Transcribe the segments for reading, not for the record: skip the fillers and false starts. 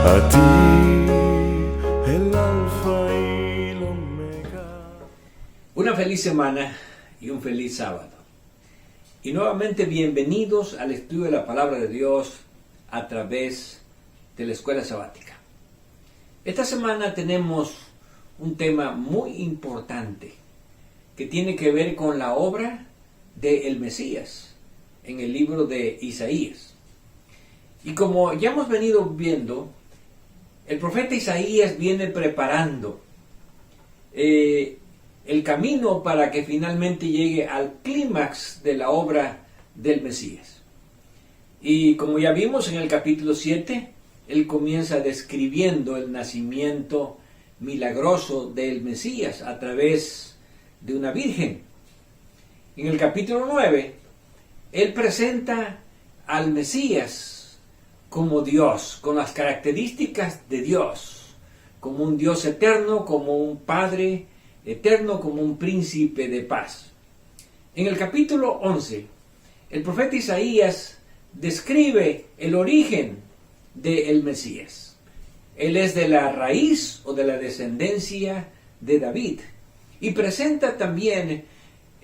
A ti, el alfa y el omega. Una feliz semana y un feliz sábado. Y nuevamente bienvenidos al estudio de la Palabra de Dios a través de la Escuela Sabática. Esta semana tenemos un tema muy importante que tiene que ver con la obra del Mesías en el libro de Isaías. Y como ya hemos venido viendo, el profeta Isaías viene preparando el camino para que finalmente llegue al clímax de la obra del Mesías. Y como ya vimos en el capítulo 7, él comienza describiendo el nacimiento milagroso del Mesías a través de una virgen. En el capítulo 9, él presenta al Mesías como Dios, con las características de Dios, como un Dios eterno, como un Padre eterno, como un príncipe de paz. En el capítulo 11, el profeta Isaías describe el origen del Mesías. Él es de la raíz o de la descendencia de David y presenta también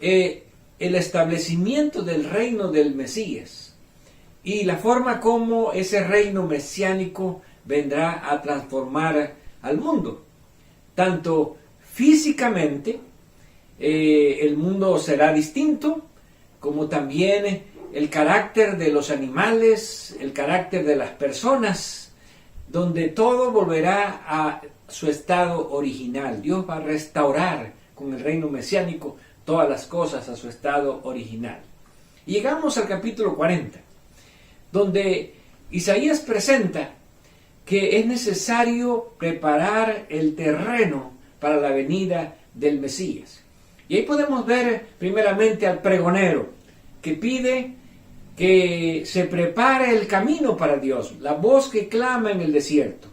el establecimiento del reino del Mesías y la forma como ese reino mesiánico vendrá a transformar al mundo. Tanto físicamente, el mundo será distinto, como también el carácter de los animales, el carácter de las personas, donde todo volverá a su estado original. Dios va a restaurar con el reino mesiánico todas las cosas a su estado original. Y llegamos al capítulo 40, donde Isaías presenta que es necesario preparar el terreno para la venida del Mesías. Y ahí podemos ver primeramente al pregonero, que pide que se prepare el camino para Dios, la voz que clama en el desierto,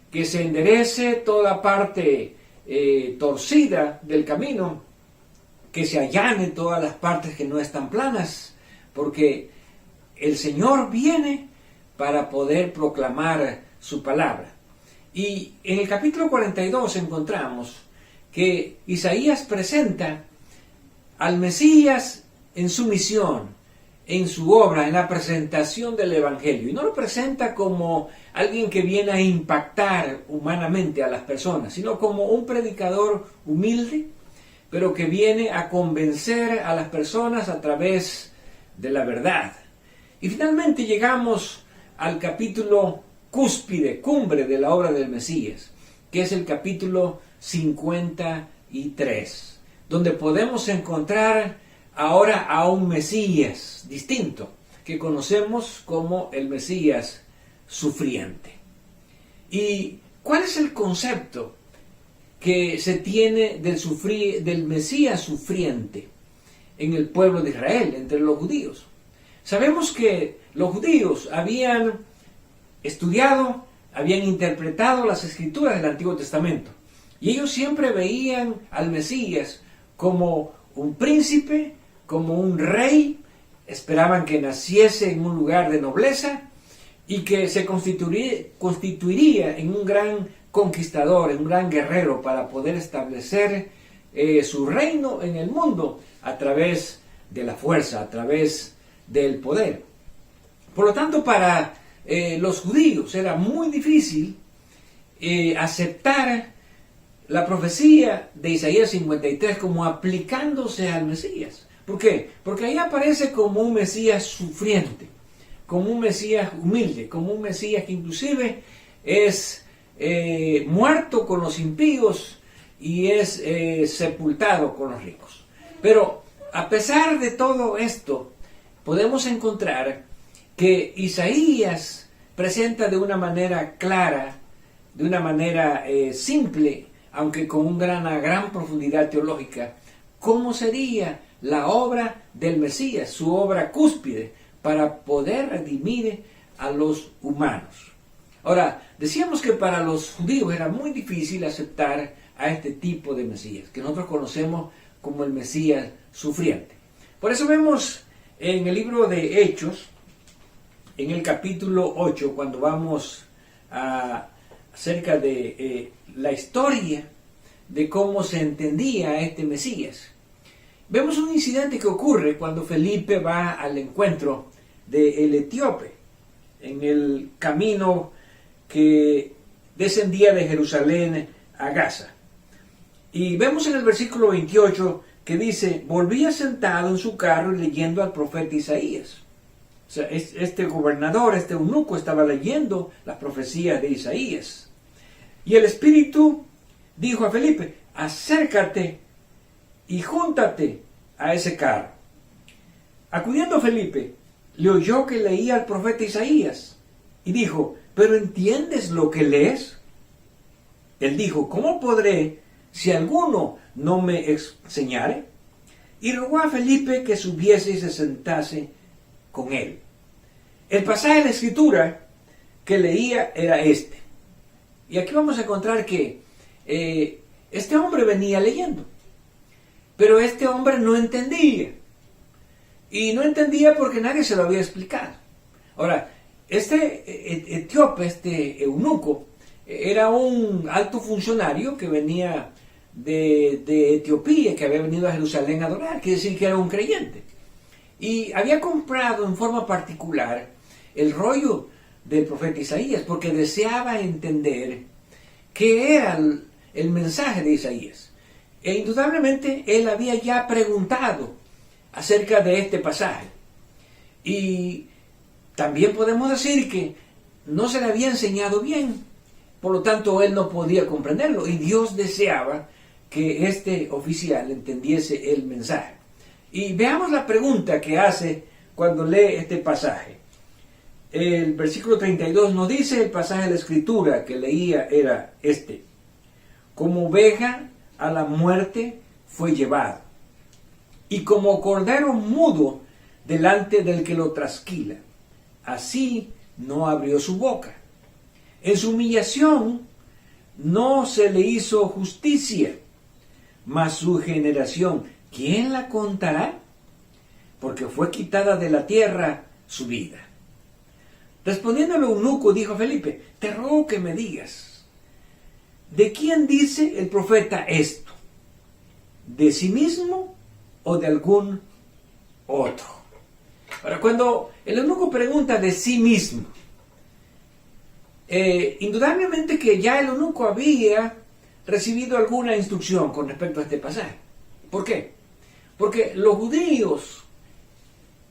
que se enderece toda parte torcida del camino, que se allane todas las partes que no están planas, porque el Señor viene para poder proclamar su palabra. Y en el capítulo 42 encontramos que Isaías presenta al Mesías en su misión, en su obra, en la presentación del Evangelio. Y no lo presenta como alguien que viene a impactar humanamente a las personas, sino como un predicador humilde, pero que viene a convencer a las personas a través de la verdad. Y finalmente llegamos al capítulo cumbre de la obra del Mesías, que es el capítulo 53, donde podemos encontrar ahora a un Mesías distinto, que conocemos como el Mesías sufriente. ¿Y cuál es el concepto que se tiene del Mesías sufriente en el pueblo de Israel, entre los judíos? Sabemos que los judíos habían estudiado, habían interpretado las escrituras del Antiguo Testamento, y ellos siempre veían al Mesías como un príncipe, como un rey, esperaban que naciese en un lugar de nobleza y que se constituiría en un gran conquistador, en un gran guerrero para poder establecer su reino en el mundo a través de la fuerza, a través del poder. Por lo tanto, para los judíos era muy difícil aceptar la profecía de Isaías 53 como aplicándose al Mesías. ¿Por qué? Porque ahí aparece como un Mesías sufriente, como un Mesías humilde, como un Mesías que inclusive es muerto con los impíos y es sepultado con los ricos. Pero a pesar de todo esto, podemos encontrar que Isaías presenta de una manera clara, de una manera simple, aunque con una gran profundidad teológica, cómo sería la obra del Mesías, su obra cúspide, para poder redimir a los humanos. Ahora, decíamos que para los judíos era muy difícil aceptar a este tipo de Mesías, que nosotros conocemos como el Mesías sufriente. Por eso vemos en el libro de Hechos, en el capítulo 8, cuando vamos acerca de la historia de cómo se entendía este Mesías. Vemos un incidente que ocurre cuando Felipe va al encuentro del etíope en el camino que descendía de Jerusalén a Gaza. Y vemos en el versículo 28 que dice: volvía sentado en su carro leyendo al profeta Isaías. O sea, este gobernador, este eunuco, estaba leyendo las profecías de Isaías. Y el Espíritu dijo a Felipe: acércate y júntate a ese carro. Acudiendo Felipe, le oyó que leía al profeta Isaías y dijo: ¿pero entiendes lo que lees? Él dijo: ¿cómo podré si alguno no me enseñare? Y rogó a Felipe que subiese y se sentase con él. El pasaje de la Escritura que leía era este. Y aquí vamos a encontrar que este hombre venía leyendo, pero este hombre no entendía. Y no entendía porque nadie se lo había explicado. Ahora, este etíope, este eunuco, era un alto funcionario que venía de Etiopía, que había venido a Jerusalén a adorar, quiere decir que era un creyente. Y había comprado en forma particular el rollo del profeta Isaías, porque deseaba entender qué era el mensaje de Isaías. E indudablemente él había ya preguntado acerca de este pasaje. Y también podemos decir que no se le había enseñado bien, por lo tanto él no podía comprenderlo, y Dios deseaba que este oficial entendiese el mensaje. Y veamos la pregunta que hace cuando lee este pasaje. El versículo 32 nos dice: el pasaje de la Escritura que leía era este: como oveja a la muerte fue llevado, y como cordero mudo delante del que lo trasquila, así no abrió su boca. En su humillación no se le hizo justicia, mas su generación, ¿quién la contará? Porque fue quitada de la tierra su vida. Respondiendo el eunuco, dijo Felipe: te ruego que me digas, ¿de quién dice el profeta esto? ¿De sí mismo o de algún otro? Ahora, cuando el eunuco pregunta de sí mismo, indudablemente que ya el eunuco había recibido alguna instrucción con respecto a este pasaje. ¿Por qué? Porque los judíos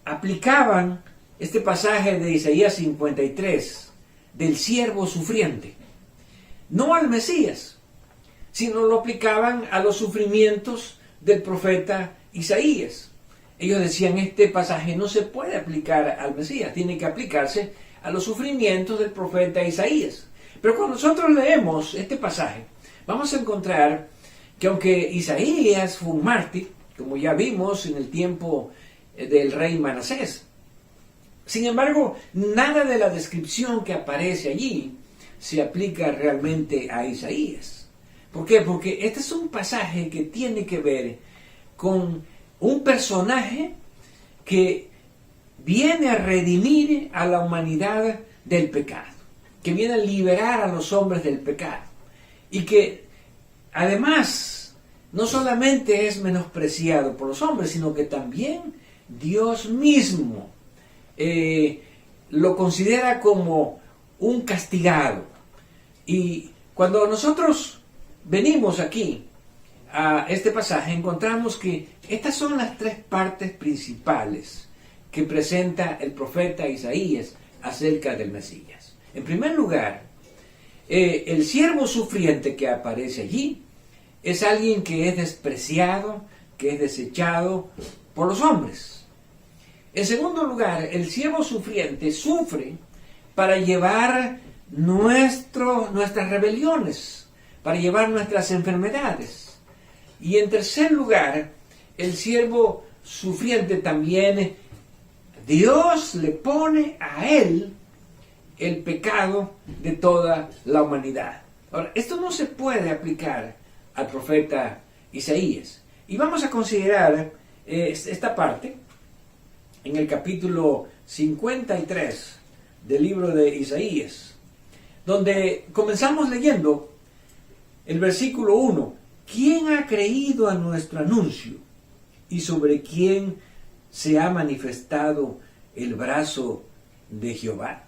aplicaban este pasaje de Isaías 53 del siervo sufriente no al Mesías, sino lo aplicaban a los sufrimientos del profeta Isaías. Ellos decían: este pasaje no se puede aplicar al Mesías, tiene que aplicarse a los sufrimientos del profeta Isaías. Pero cuando nosotros leemos este pasaje, vamos a encontrar que aunque Isaías fue un mártir, como ya vimos en el tiempo del rey Manasés, sin embargo, nada de la descripción que aparece allí se aplica realmente a Isaías. ¿Por qué? Porque este es un pasaje que tiene que ver con un personaje que viene a redimir a la humanidad del pecado, que viene a liberar a los hombres del pecado, y que además no solamente es menospreciado por los hombres, sino que también Dios mismo lo considera como un castigado. Y cuando nosotros venimos aquí a este pasaje, encontramos que estas son las tres partes principales que presenta el profeta Isaías acerca del Mesías. En primer lugar, el siervo sufriente que aparece allí es alguien que es despreciado, que es desechado por los hombres. En segundo lugar, el siervo sufriente sufre para llevar nuestras rebeliones, para llevar nuestras enfermedades. Y en tercer lugar, el siervo sufriente también, Dios le pone a él el pecado de toda la humanidad. Ahora, esto no se puede aplicar al profeta Isaías. Y vamos a considerar esta parte en el capítulo 53 del libro de Isaías, donde comenzamos leyendo el versículo 1. ¿Quién ha creído a nuestro anuncio? ¿Y sobre quién se ha manifestado el brazo de Jehová?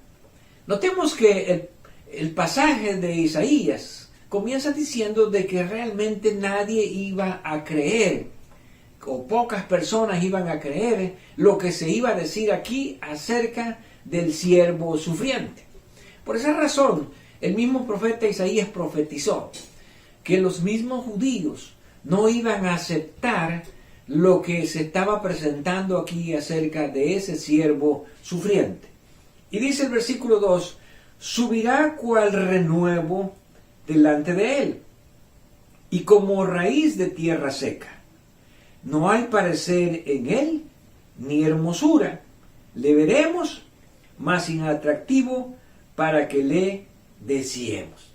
Notemos que el pasaje de Isaías comienza diciendo de que realmente nadie iba a creer, o pocas personas iban a creer lo que se iba a decir aquí acerca del siervo sufriente. Por esa razón, el mismo profeta Isaías profetizó que los mismos judíos no iban a aceptar lo que se estaba presentando aquí acerca de ese siervo sufriente. Y dice el versículo 2, subirá cual renuevo delante de él, y como raíz de tierra seca. No hay parecer en él, ni hermosura. Le veremos, mas inatractivo, para que le deseemos.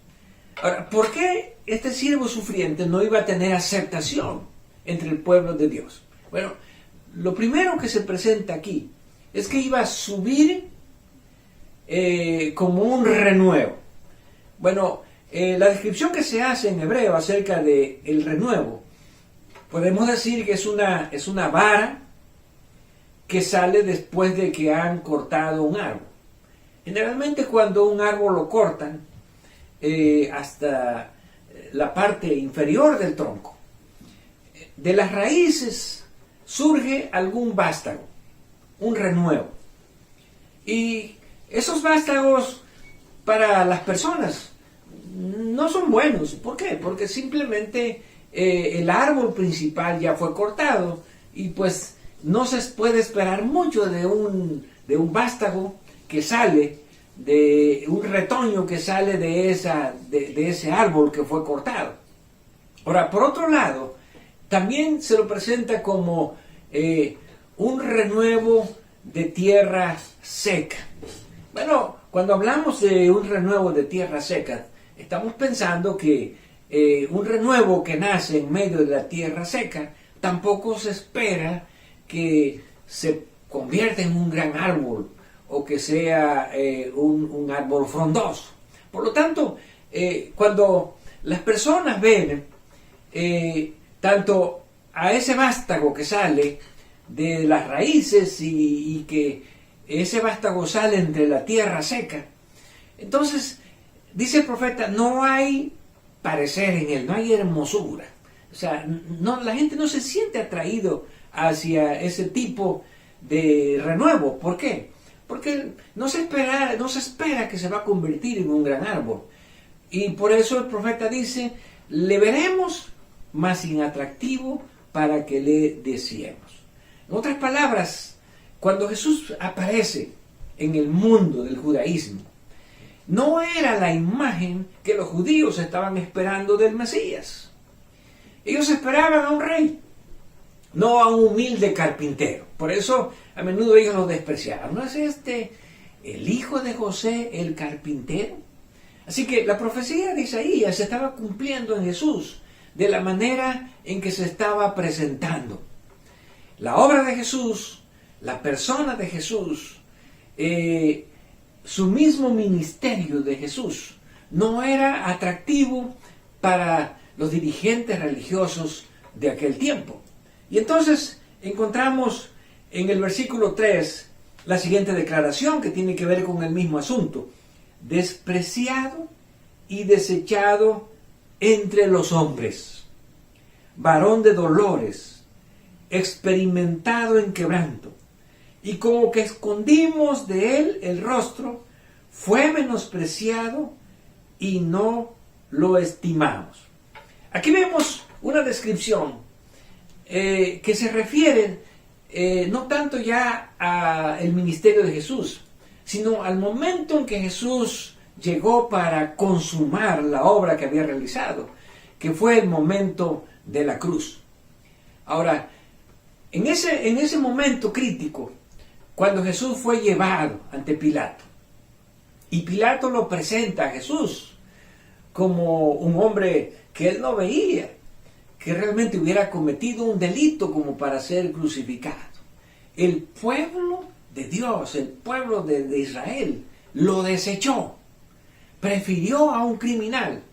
Ahora, ¿por qué este siervo sufriente no iba a tener aceptación entre el pueblo de Dios? Bueno, lo primero que se presenta aquí es que iba a subir como un renuevo. Bueno, la descripción que se hace en hebreo acerca de el renuevo, podemos decir que es una vara que sale después de que han cortado un árbol. Generalmente cuando un árbol lo cortan hasta la parte inferior del tronco, de las raíces surge algún vástago, un renuevo. Y esos vástagos para las personas no son buenos. ¿Por qué? Porque simplemente el árbol principal ya fue cortado y pues no se puede esperar mucho de un vástago que sale, de un retoño que sale de ese árbol que fue cortado. Ahora, por otro lado, también se lo presenta como un renuevo de tierra seca. Bueno, cuando hablamos de un renuevo de tierra seca, estamos pensando que un renuevo que nace en medio de la tierra seca, tampoco se espera que se convierta en un gran árbol o que sea un árbol frondoso. Por lo tanto, cuando las personas ven tanto a ese vástago que sale de las raíces y que ese vástago sale entre la tierra seca, entonces dice el profeta, no hay parecer en él, no hay hermosura. O sea, la gente no se siente atraído hacia ese tipo de renuevo. ¿Por qué? Porque no se espera que se va a convertir en un gran árbol. Y por eso el profeta dice, le veremos, mas inatractivo, para que le deseemos. En otras palabras, cuando Jesús aparece en el mundo del judaísmo, no era la imagen que los judíos estaban esperando del Mesías. Ellos esperaban a un rey, no a un humilde carpintero. Por eso a menudo ellos lo despreciaban. ¿No es este el hijo de José, el carpintero? Así que la profecía de Isaías se estaba cumpliendo en Jesús de la manera en que se estaba presentando. La obra de Jesús, la persona de Jesús, su mismo ministerio de Jesús no era atractivo para los dirigentes religiosos de aquel tiempo. Y entonces encontramos en el versículo 3 la siguiente declaración que tiene que ver con el mismo asunto. Despreciado y desechado entre los hombres, varón de dolores, experimentado en quebranto, y como que escondimos de él el rostro, fue menospreciado y no lo estimamos. Aquí vemos una descripción que se refiere no tanto ya al ministerio de Jesús, sino al momento en que Jesús llegó para consumar la obra que había realizado, que fue el momento de la cruz. Ahora, en ese momento crítico, cuando Jesús fue llevado ante Pilato, y Pilato lo presenta a Jesús como un hombre que él no veía que realmente hubiera cometido un delito como para ser crucificado. El pueblo de Dios, el pueblo de Israel, lo desechó. prefirió a un criminal.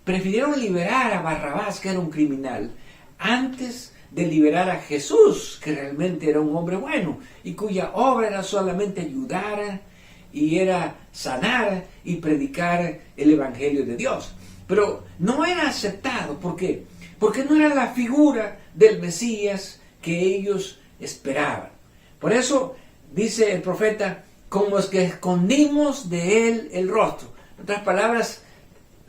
Prefirieron liberar a Barrabás, que era un criminal, antes de liberar a Jesús, que realmente era un hombre bueno y cuya obra era solamente ayudar y era sanar y predicar el Evangelio de Dios. Pero no era aceptado. ¿Por qué? Porque no era la figura del Mesías que ellos esperaban. Por eso dice el profeta, como es que escondimos de él el rostro. En otras palabras,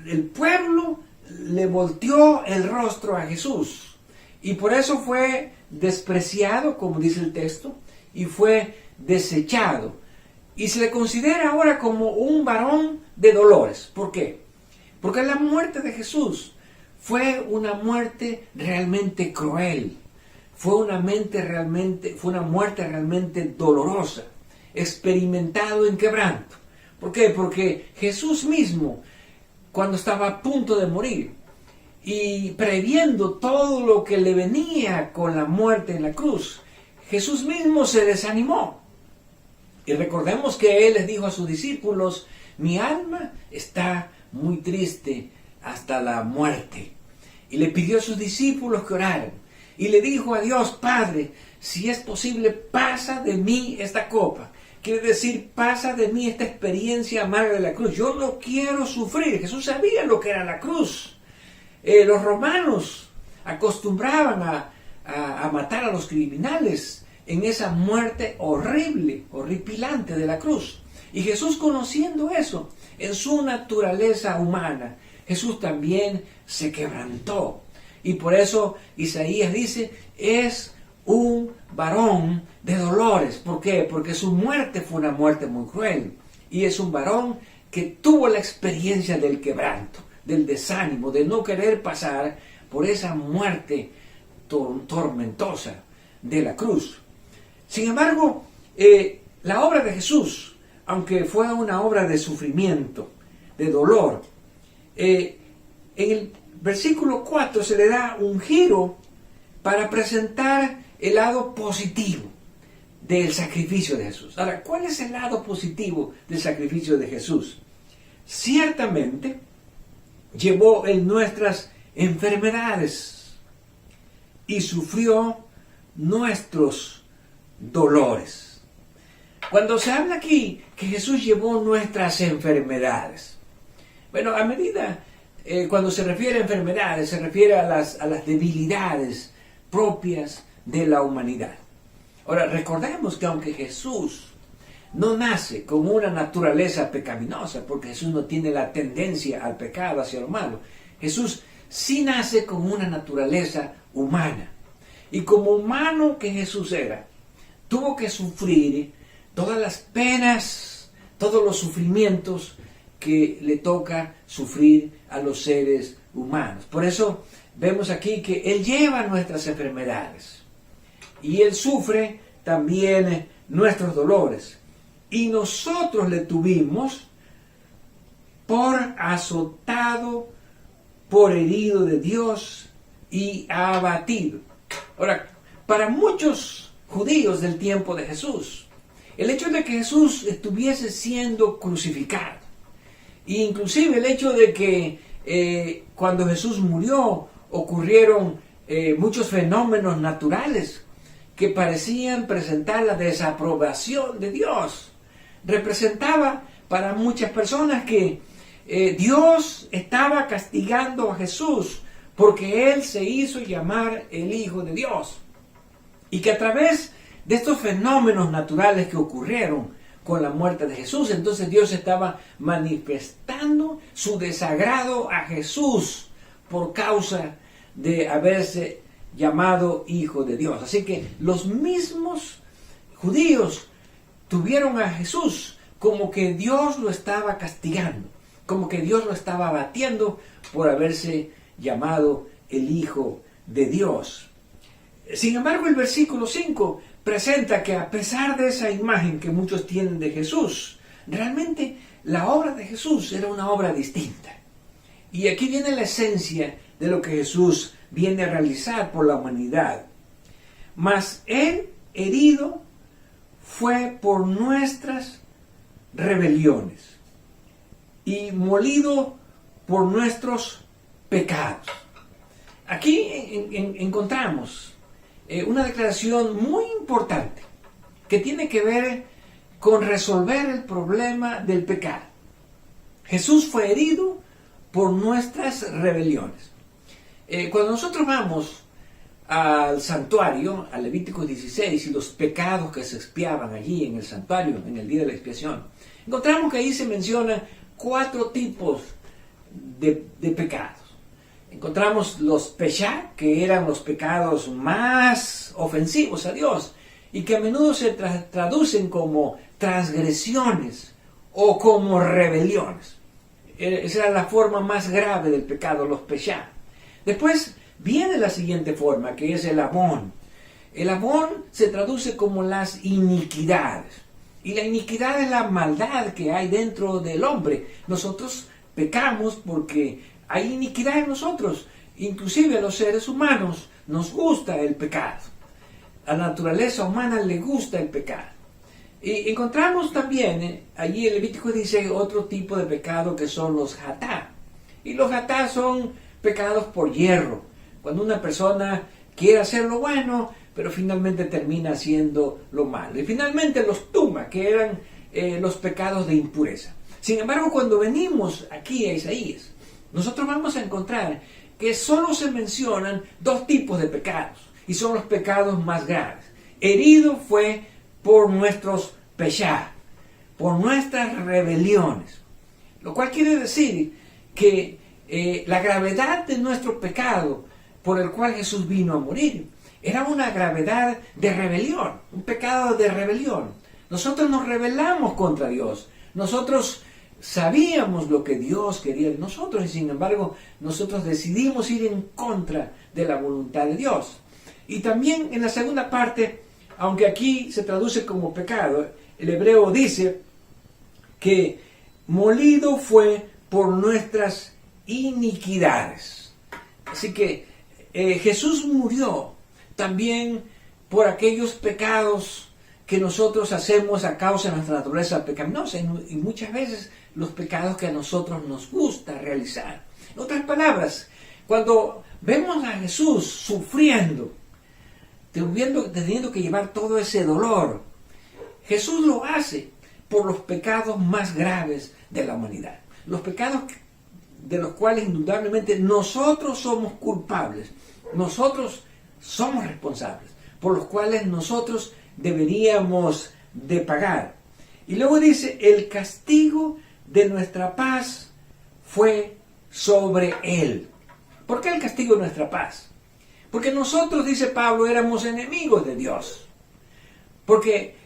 el pueblo le volteó el rostro a Jesús. Y por eso fue despreciado, como dice el texto, y fue desechado. Y se le considera ahora como un varón de dolores. ¿Por qué? Porque la muerte de Jesús fue una muerte realmente cruel. Fue una muerte realmente dolorosa, experimentado en quebranto. ¿Por qué? Porque Jesús mismo, cuando estaba a punto de morir y previendo todo lo que le venía con la muerte en la cruz, Jesús mismo se desanimó. Y recordemos que Él les dijo a sus discípulos, mi alma está muy triste hasta la muerte. Y le pidió a sus discípulos que oraran. Y le dijo a Dios, Padre, si es posible, pasa de mí esta copa. Quiere decir, pasa de mí esta experiencia amarga de la cruz. Yo no quiero sufrir. Jesús sabía lo que era la cruz. Los romanos acostumbraban a matar a los criminales en esa muerte horrible, horripilante de la cruz. Y Jesús, conociendo eso, en su naturaleza humana, Jesús también se quebrantó. Y por eso Isaías dice, es un varón de dolores. ¿Por qué? Porque su muerte fue una muerte muy cruel. Y es un varón que tuvo la experiencia del quebranto, del desánimo, de no querer pasar por esa muerte tormentosa de la cruz. Sin embargo, la obra de Jesús, aunque fue una obra de sufrimiento, de dolor, en el versículo 4 se le da un giro para presentar el lado positivo del sacrificio de Jesús. Ahora, ¿cuál es el lado positivo del sacrificio de Jesús? Ciertamente, llevó en nuestras enfermedades y sufrió nuestros dolores. Cuando se habla aquí que Jesús llevó nuestras enfermedades, bueno, a medida, cuando se refiere a enfermedades, se refiere a las debilidades propias de la humanidad. Ahora, recordemos que aunque Jesús no nace con una naturaleza pecaminosa, porque Jesús no tiene la tendencia al pecado, hacia lo malo, Jesús sí nace con una naturaleza humana. Y como humano que Jesús era, tuvo que sufrir todas las penas, todos los sufrimientos que le toca sufrir a los seres humanos. Por eso vemos aquí que Él lleva nuestras enfermedades y Él sufre también nuestros dolores. Y nosotros le tuvimos por azotado, por herido de Dios y abatido. Ahora, para muchos judíos del tiempo de Jesús, el hecho de que Jesús estuviese siendo crucificado, e inclusive el hecho de que cuando Jesús murió ocurrieron muchos fenómenos naturales que parecían presentar la desaprobación de Dios, representaba para muchas personas que Dios estaba castigando a Jesús porque Él se hizo llamar el Hijo de Dios. Y que a través de estos fenómenos naturales que ocurrieron con la muerte de Jesús, entonces Dios estaba manifestando su desagrado a Jesús por causa de haberse llamado Hijo de Dios. Así que los mismos judíos tuvieron a Jesús como que Dios lo estaba castigando, como que Dios lo estaba abatiendo por haberse llamado el Hijo de Dios. Sin embargo, el versículo 5 presenta que a pesar de esa imagen que muchos tienen de Jesús, realmente la obra de Jesús era una obra distinta. Y aquí viene la esencia de lo que Jesús viene a realizar por la humanidad. Mas Él herido fue por nuestras rebeliones, y molido por nuestros pecados. Aquí encontramos una declaración muy importante que tiene que ver con resolver el problema del pecado. Jesús fue herido por nuestras rebeliones. Cuando nosotros vamos al santuario, a Levítico 16, y los pecados que se expiaban allí en el santuario, en el día de la expiación, encontramos que ahí se mencionan 4 tipos de pecados. Encontramos los peshá, que eran los pecados más ofensivos a Dios, y que a menudo se traducen como transgresiones o como rebeliones. Esa era la forma más grave del pecado, los peshá. Después viene la siguiente forma, que es el amón. El amón se traduce como las iniquidades. Y la iniquidad es la maldad que hay dentro del hombre. Nosotros pecamos porque hay iniquidad en nosotros. Inclusive a los seres humanos nos gusta el pecado. A la naturaleza humana le gusta el pecado. Y encontramos también allí en Levítico dice otro tipo de pecado que son los hatá. Y los hatá son pecados por hierro. Cuando una persona quiere hacer lo bueno, pero finalmente termina haciendo lo malo. Y finalmente los tuma, que eran los pecados de impureza. Sin embargo, cuando venimos aquí a Isaías, nosotros vamos a encontrar que solo se mencionan 2 tipos de pecados. Y son los pecados más graves. Herido fue por nuestros peshá, por nuestras rebeliones. Lo cual quiere decir que la gravedad de nuestro pecado por el cual Jesús vino a morir era una gravedad de rebelión, un pecado de rebelión. Nosotros nos rebelamos contra Dios. Nosotros sabíamos lo que Dios quería de nosotros y sin embargo nosotros decidimos ir en contra de la voluntad de Dios. Y también en la segunda parte, aunque aquí se traduce como pecado, el hebreo dice que molido fue por nuestras iniquidades. Así que Jesús murió también por aquellos pecados que nosotros hacemos a causa de nuestra naturaleza pecaminosa y muchas veces los pecados que a nosotros nos gusta realizar. En otras palabras, cuando vemos a Jesús sufriendo, teniendo que llevar todo ese dolor, Jesús lo hace por los pecados más graves de la humanidad. Los pecados de los cuales indudablemente nosotros somos culpables, nosotros somos responsables, por los cuales nosotros deberíamos de pagar. Y luego dice, el castigo de nuestra paz fue sobre él. ¿Por qué el castigo de nuestra paz? Porque nosotros, dice Pablo, éramos enemigos de Dios. Porque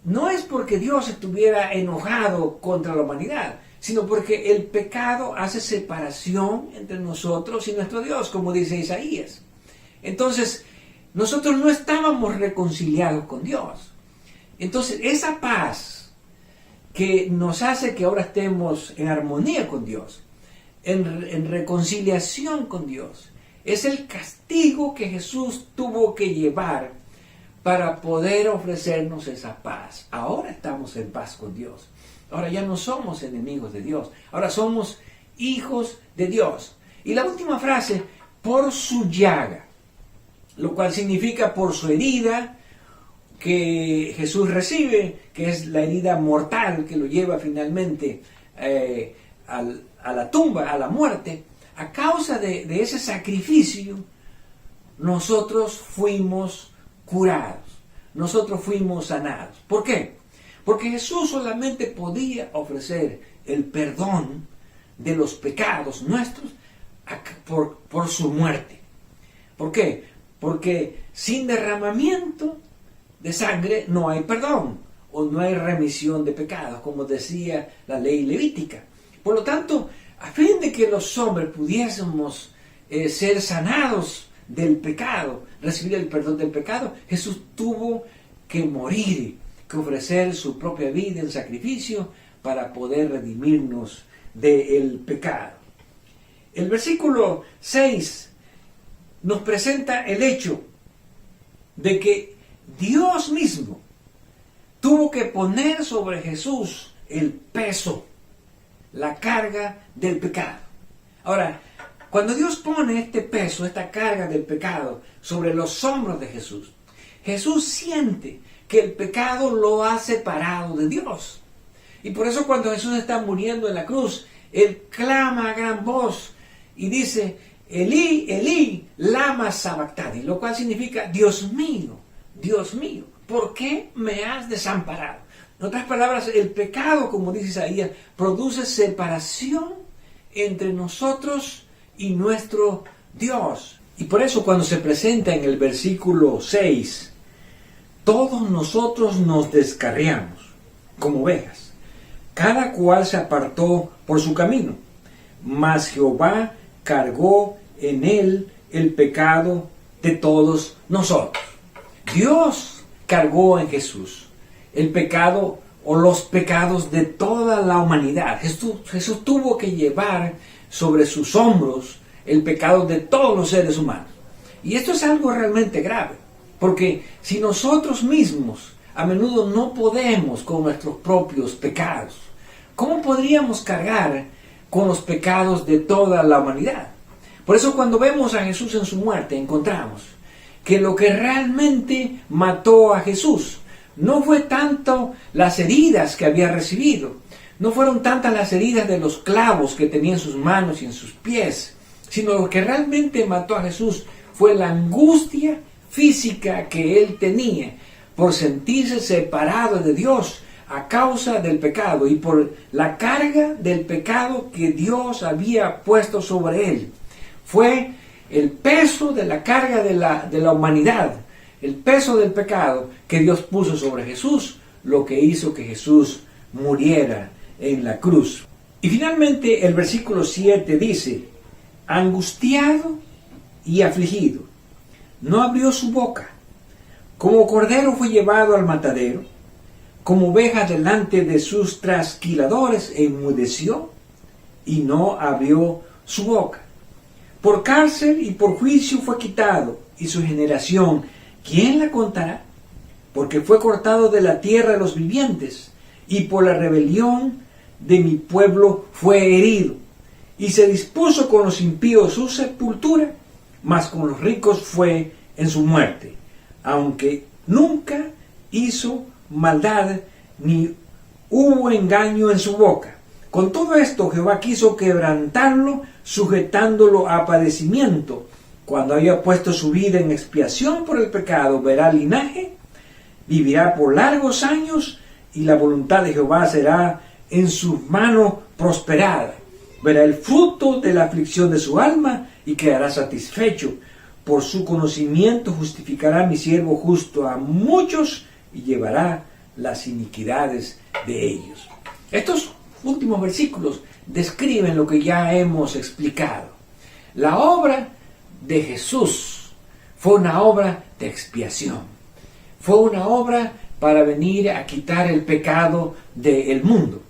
no es porque Dios estuviera enojado contra la humanidad, sino porque el pecado hace separación entre nosotros y nuestro Dios, como dice Isaías. Entonces, nosotros no estábamos reconciliados con Dios. Entonces, esa paz que nos hace que ahora estemos en armonía con Dios, en reconciliación con Dios, es el castigo que Jesús tuvo que llevar para poder ofrecernos esa paz. Ahora estamos en paz con Dios. Ahora ya no somos enemigos de Dios. Ahora somos hijos de Dios. Y la última frase, por su llaga, lo cual significa por su herida que Jesús recibe, que es la herida mortal que lo lleva finalmente a la tumba, a la muerte. A causa de ese sacrificio, nosotros fuimos curados, nosotros fuimos sanados. ¿Por qué? Porque Jesús solamente podía ofrecer el perdón de los pecados nuestros por su muerte. ¿Por qué? Porque sin derramamiento de sangre no hay perdón o no hay remisión de pecados, como decía la ley levítica. Por lo tanto, a fin de que los hombres pudiésemos ser sanados del pecado, recibir el perdón del pecado, Jesús tuvo que morir, que ofrecer su propia vida en sacrificio para poder redimirnos del pecado. El versículo 6 nos presenta el hecho de que Dios mismo tuvo que poner sobre Jesús el peso la carga del pecado. Ahora, cuando Dios pone este peso, esta carga del pecado sobre los hombros de Jesús, Jesús siente que el pecado lo ha separado de Dios. Y por eso cuando Jesús está muriendo en la cruz, Él clama a gran voz y dice, Elí, Elí, lama sabactani, lo cual significa, Dios mío, ¿por qué me has desamparado? En otras palabras, el pecado, como dice Isaías, produce separación entre nosotros y nuestro Dios. Y por eso cuando se presenta en el versículo 6, todos nosotros nos descarriamos como ovejas, cada cual se apartó por su camino, mas Jehová cargó en él el pecado de todos nosotros. Dios cargó en Jesús el pecado o los pecados de toda la humanidad. Jesús tuvo que llevar sobre sus hombros el pecado de todos los seres humanos. Y esto es algo realmente grave, porque si nosotros mismos a menudo no podemos con nuestros propios pecados, ¿cómo podríamos cargar con los pecados de toda la humanidad? Por eso cuando vemos a Jesús en su muerte, encontramos que lo que realmente mató a Jesús no fue tanto las heridas que había recibido, no fueron tantas las heridas de los clavos que tenía en sus manos y en sus pies, sino lo que realmente mató a Jesús fue la angustia física que él tenía por sentirse separado de Dios a causa del pecado y por la carga del pecado que Dios había puesto sobre él. Fue el peso de la carga de la humanidad, el peso del pecado que Dios puso sobre Jesús, lo que hizo que Jesús muriera en la cruz. Y finalmente el versículo 7 dice, angustiado y afligido, no abrió su boca, como cordero fue llevado al matadero, como oveja delante de sus trasquiladores enmudeció y no abrió su boca. Por cárcel y por juicio fue quitado, y su generación, ¿quién la contará? Porque fue cortado de la tierra de los vivientes, y por la rebelión de mi pueblo fue herido. Y se dispuso con los impíos su sepultura, mas con los ricos fue en su muerte, aunque nunca hizo maldad, ni hubo engaño en su boca. Con todo esto Jehová quiso quebrantarlo, sujetándolo a padecimiento. Cuando haya puesto su vida en expiación por el pecado, verá linaje, vivirá por largos años, y la voluntad de Jehová será en su mano prosperada. Verá el fruto de la aflicción de su alma, y quedará satisfecho. Por su conocimiento justificará mi siervo justo a muchos, y llevará las iniquidades de ellos. Estos últimos versículos describen lo que ya hemos explicado. La obra de Jesús fue una obra de expiación. Fue una obra para venir a quitar el pecado del mundo.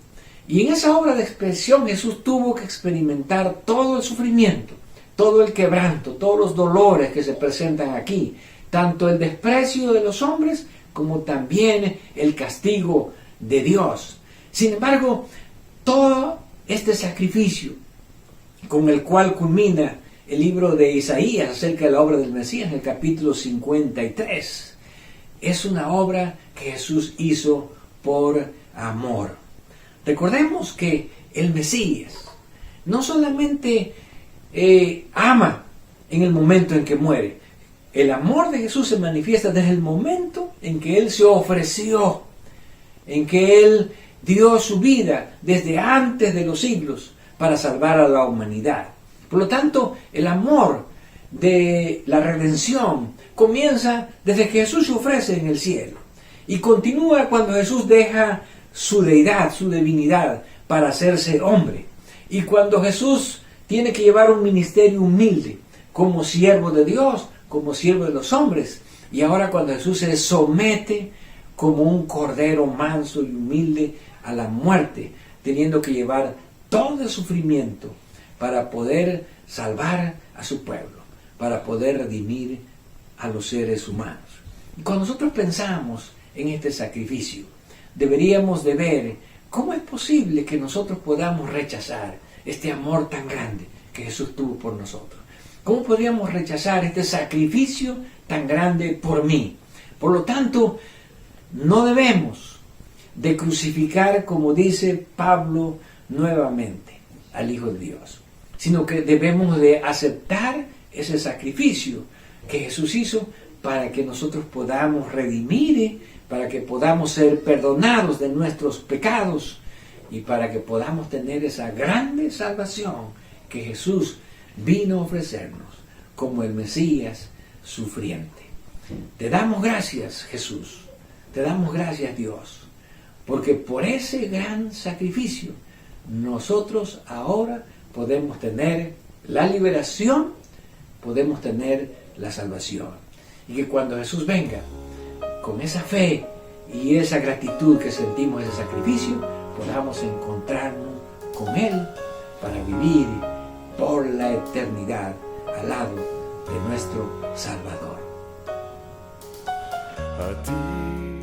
Y en esa obra de expiación Jesús tuvo que experimentar todo el sufrimiento, todo el quebranto, todos los dolores que se presentan aquí, tanto el desprecio de los hombres como también el castigo de Dios. Sin embargo, todo este sacrificio con el cual culmina el libro de Isaías acerca de la obra del Mesías en el capítulo 53, es una obra que Jesús hizo por amor. Recordemos que el Mesías no solamente ama en el momento en que muere. El amor de Jesús se manifiesta desde el momento en que Él se ofreció, en que Él dio su vida desde antes de los siglos para salvar a la humanidad. Por lo tanto, el amor de la redención comienza desde que Jesús se ofrece en el cielo y continúa cuando Jesús deja su deidad, su divinidad, para hacerse hombre. Y cuando Jesús tiene que llevar un ministerio humilde como siervo de Dios, como siervo de los hombres. Y ahora cuando Jesús se somete como un cordero manso y humilde a la muerte, teniendo que llevar todo el sufrimiento para poder salvar a su pueblo, para poder redimir a los seres humanos. Y cuando nosotros pensamos en este sacrificio, deberíamos de ver ¿Cómo es posible que nosotros podamos rechazar este amor tan grande que Jesús tuvo por nosotros? ¿Cómo podríamos rechazar este sacrificio tan grande por mí? Por lo tanto, no debemos de crucificar, como dice Pablo nuevamente, al Hijo de Dios, sino que debemos de aceptar ese sacrificio que Jesús hizo para que nosotros podamos redimir, para que podamos ser perdonados de nuestros pecados y para que podamos tener esa grande salvación que Jesús vino a ofrecernos como el Mesías sufriente. Te damos gracias, Jesús, te damos gracias, Dios, porque por ese gran sacrificio nosotros ahora podemos tener la liberación, podemos tener la salvación. Y que cuando Jesús venga, con esa fe y esa gratitud que sentimos ese sacrificio, podamos encontrarnos con Él para vivir por la eternidad al lado de nuestro Salvador. A ti